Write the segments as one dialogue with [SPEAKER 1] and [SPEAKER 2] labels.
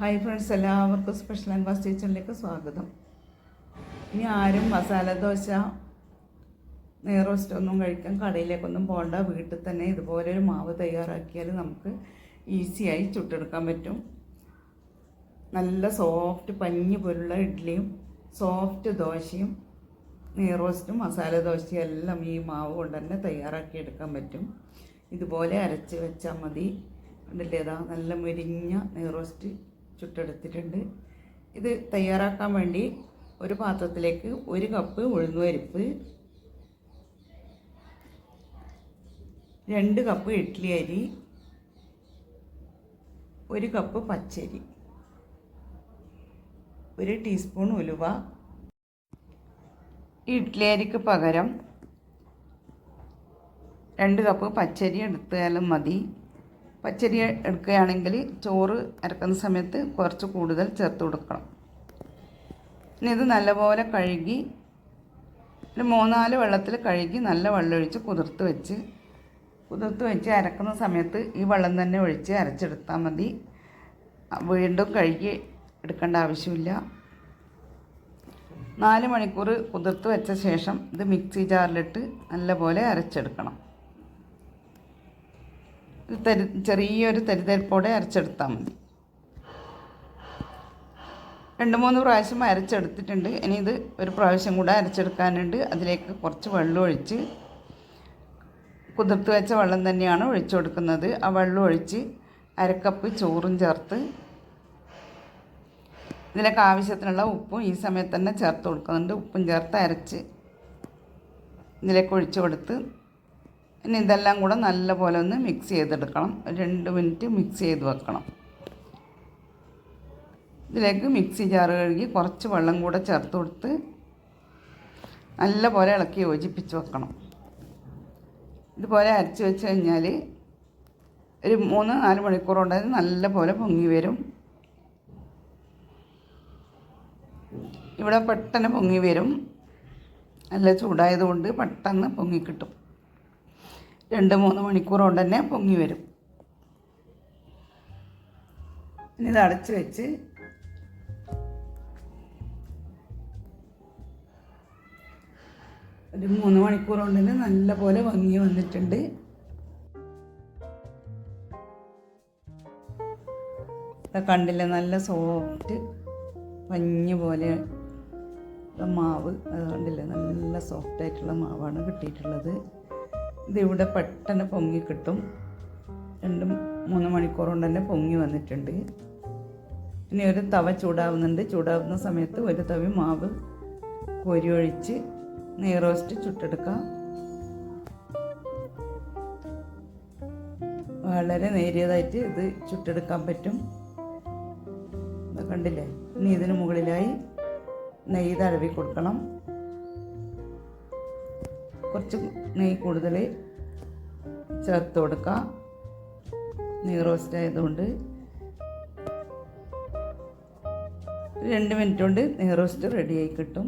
[SPEAKER 1] Hi friends, എല്ലാവർക്കും special and fast കിച്ചണിലേക്ക് സ്വാഗതം. ഇനി ആരും മസാല ദോശ, നെയ്റോസ്റ്റ് ഒന്നും കഴിക്കാൻ കടയിലേക്കൊന്നും പോകണ്ട. വീട്ടിൽ തന്നെ ഇതുപോലൊരു മാവ് തയ്യാറാക്കിയാൽ നമുക്ക് ഈസിയായി ചുട്ടെടുക്കാൻ പറ്റും. നല്ല സോഫ്റ്റ് പഞ്ഞി പോലുള്ള ഇഡ്ഡലിയും സോഫ്റ്റ് ദോശയും നെയ്റോസ്റ്റും മസാല ദോശയും എല്ലാം ഈ മാവ് കൊണ്ട് തന്നെ തയ്യാറാക്കിയെടുക്കാൻ പറ്റും. ഇതുപോലെ അരച്ച് വെച്ചാൽ മതി. കണ്ടില്ലേതാ നല്ല മുരിഞ്ഞ നെയ്റോസ്റ്റ് ചുട്ടെടുത്തിട്ടുണ്ട്. ഇത് തയ്യാറാക്കാൻ വേണ്ടി ഒരു പാത്രത്തിലേക്ക് 1 കപ്പ് ഉഴുന്നുപരിപ്പ്, 2 കപ്പ് ഇഡ്ഡലി അരി, 1 കപ്പ് പച്ചരി, 1 ടീസ്പൂൺ ഉലുവ. ഇഡ്ഡലി അരിക്ക് പകരം 2 കപ്പ് പച്ചരി എടുത്താലും മതി. പച്ചരി എടുക്കുകയാണെങ്കിൽ ചോറ് അരക്കുന്ന സമയത്ത് കുറച്ച് കൂടുതൽ ചേർത്ത് കൊടുക്കണം. ഇനി ഇത് നല്ലപോലെ കഴുകി ഒരു 3-4 വെള്ളത്തിൽ കഴുകി നല്ല വെള്ളം ഒഴിച്ച് കുതിർത്ത് വെച്ച് അരക്കുന്ന സമയത്ത് ഈ വെള്ളം തന്നെ ഒഴിച്ച് അരച്ചെടുത്താൽ മതി. വീണ്ടും കഴുകി എടുക്കേണ്ട ആവശ്യമില്ല. 4 മണിക്കൂർ കുതിർത്ത് വെച്ച ശേഷം ഇത് മിക്സി ജാറിലിട്ട് നല്ലപോലെ അരച്ചെടുക്കണം. ചെറിയൊരു തരിതരിപ്പോടെ അരച്ചെടുത്താൽ മതി. 2-3 പ്രാവശ്യം അരച്ചെടുത്തിട്ടുണ്ട്. ഇനി ഇത് ഒരു പ്രാവശ്യം കൂടെ അരച്ചെടുക്കാനുണ്ട്. അതിലേക്ക് കുറച്ച് വെള്ളം ഒഴിച്ച്, കുതിർത്ത് വെച്ച വെള്ളം തന്നെയാണ് ഒഴിച്ചു കൊടുക്കുന്നത്. ആ വെള്ളം ഒഴിച്ച് 1/2 കപ്പ് ചോറും ചേർത്ത് ഇതിലേക്ക് ആവശ്യത്തിനുള്ള ഉപ്പും ഈ സമയത്ത് തന്നെ ചേർത്ത് കൊടുക്കുന്നുണ്ട്. ഉപ്പും ചേർത്ത് അരച്ച് ഇതിലേക്ക് ഒഴിച്ചു കൊടുത്ത് ഇനി ഇതെല്ലാം കൂടെ നല്ലപോലെ ഒന്ന് മിക്സ് ചെയ്തെടുക്കണം. 2 മിനിറ്റ് മിക്സ് ചെയ്ത് വെക്കണം. ഇതിലേക്ക് മിക്സി ജാറ് കഴുകി കുറച്ച് വെള്ളം കൂടെ ചേർത്ത് കൊടുത്ത് നല്ലപോലെ ഇളക്കി യോജിപ്പിച്ച് വെക്കണം. ഇതുപോലെ അരച്ച് വെച്ച് കഴിഞ്ഞാൽ ഒരു 3-4 മണിക്കൂർ കൊണ്ട് നല്ലപോലെ പൊങ്ങി വരും. ഇവിടെ പെട്ടെന്ന് പൊങ്ങി വരും. നല്ല ചൂടായതുകൊണ്ട് പെട്ടെന്ന് പൊങ്ങിക്കിട്ടും. 2-3 മണിക്കൂർ കൊണ്ട് തന്നെ പൊങ്ങി വരും. ഇനി ഇത് അടച്ച് വെച്ച് ഒരു 3 മണിക്കൂർ കൊണ്ട് തന്നെ നല്ലപോലെ പൊങ്ങി വന്നിട്ടുണ്ട്. കണ്ടില്ല, നല്ല സോഫ്റ്റ് പഞ്ഞി പോലെ മാവ്. അത് കണ്ടില്ലേ, നല്ല സോഫ്റ്റായിട്ടുള്ള മാവാണ് കിട്ടിയിട്ടുള്ളത്. ഇതിവിടെ പെട്ടെന്ന് പൊങ്ങി കിട്ടും. 2-3 മണിക്കൂർ കൊണ്ട് തന്നെ പൊങ്ങി വന്നിട്ടുണ്ട്. ഇനി ഒരു തവ ചൂടാവുന്നുണ്ട്. ചൂടാവുന്ന സമയത്ത് ഒരു തവി മാവ് കോരി ഒഴിച്ച് നെയ്റോസ്റ്റ് ചുട്ടെടുക്കാം. വളരെ നേരിയതായിട്ട് ഇത് ചുട്ടെടുക്കാൻ പറ്റും. ഇത് കണ്ടില്ലേ. ഇനി ഇതിന് മുകളിലായി നെയ്യ് തടവി കൊടുക്കണം. കുറച്ച് നെയ്യ് കൂടുതൽ ചേർത്ത് കൊടുക്കാം. നെയ്യ് റോസ്റ്റ് ആയതുകൊണ്ട് 2 മിനിറ്റ് കൊണ്ട് നെയ്യ് റോസ്റ്റ് റെഡിയായി കിട്ടും.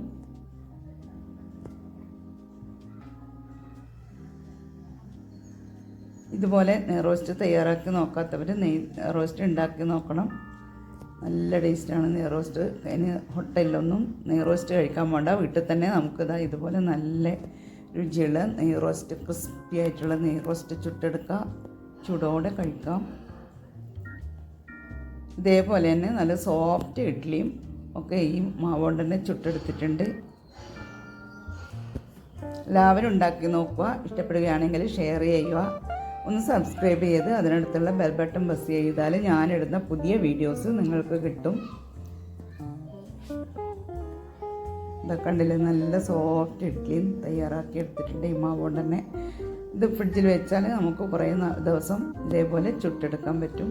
[SPEAKER 1] ഇതുപോലെ നെയ്യ് റോസ്റ്റ് തയ്യാറാക്കി നോക്കാത്തവർ നെയ്യ് റോസ്റ്റ് ഉണ്ടാക്കി നോക്കണം. നല്ല ടേസ്റ്റാണ് നെയ്യ് റോസ്റ്റ്. അതിന് ഹോട്ടലിലൊന്നും നെയ്യ് റോസ്റ്റ് കഴിക്കാൻ വേണ്ട. വീട്ടിൽ തന്നെ നമുക്കിതാ ഇതുപോലെ നല്ല രുചിയുള്ള നെയ്യ് റോസ്റ്റ്, ക്രിസ്പി ആയിട്ടുള്ള നെയ്യ് റോസ്റ്റ് ചുട്ടെടുക്കാം. ചൂടോടെ കഴിക്കാം. ഇതേപോലെ തന്നെ നല്ല സോഫ്റ്റ് ഇഡ്ഡലിയും ഒക്കെ ഈ മാവ് കൊണ്ട് തന്നെ ചുട്ടെടുത്തിട്ടുണ്ട്. എല്ലാവരും ഉണ്ടാക്കി നോക്കുക. ഇഷ്ടപ്പെടുകയാണെങ്കിൽ ഷെയർ ചെയ്യുക. ഒന്ന് സബ്സ്ക്രൈബ് ചെയ്ത് അതിനടുത്തുള്ള ബെൽ ബട്ടൺ പ്രസ് ചെയ്താൽ ഞാനിടുന്ന പുതിയ വീഡിയോസ് നിങ്ങൾക്ക് കിട്ടും. ഇതൊക്കെ കണ്ടില്ലേ, നല്ല സോഫ്റ്റ് ഇഡ്ഡലിയും തയ്യാറാക്കി എടുത്തിട്ടുണ്ട് ഈ മാവ് കൊണ്ട് തന്നെ. ഇത് ഫ്രിഡ്ജിൽ വെച്ചാൽ നമുക്ക് കുറേ ദിവസം ഇതേപോലെ ചുട്ടെടുക്കാൻ പറ്റും.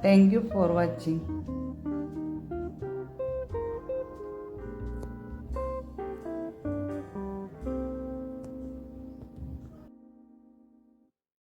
[SPEAKER 1] Thank you for watching.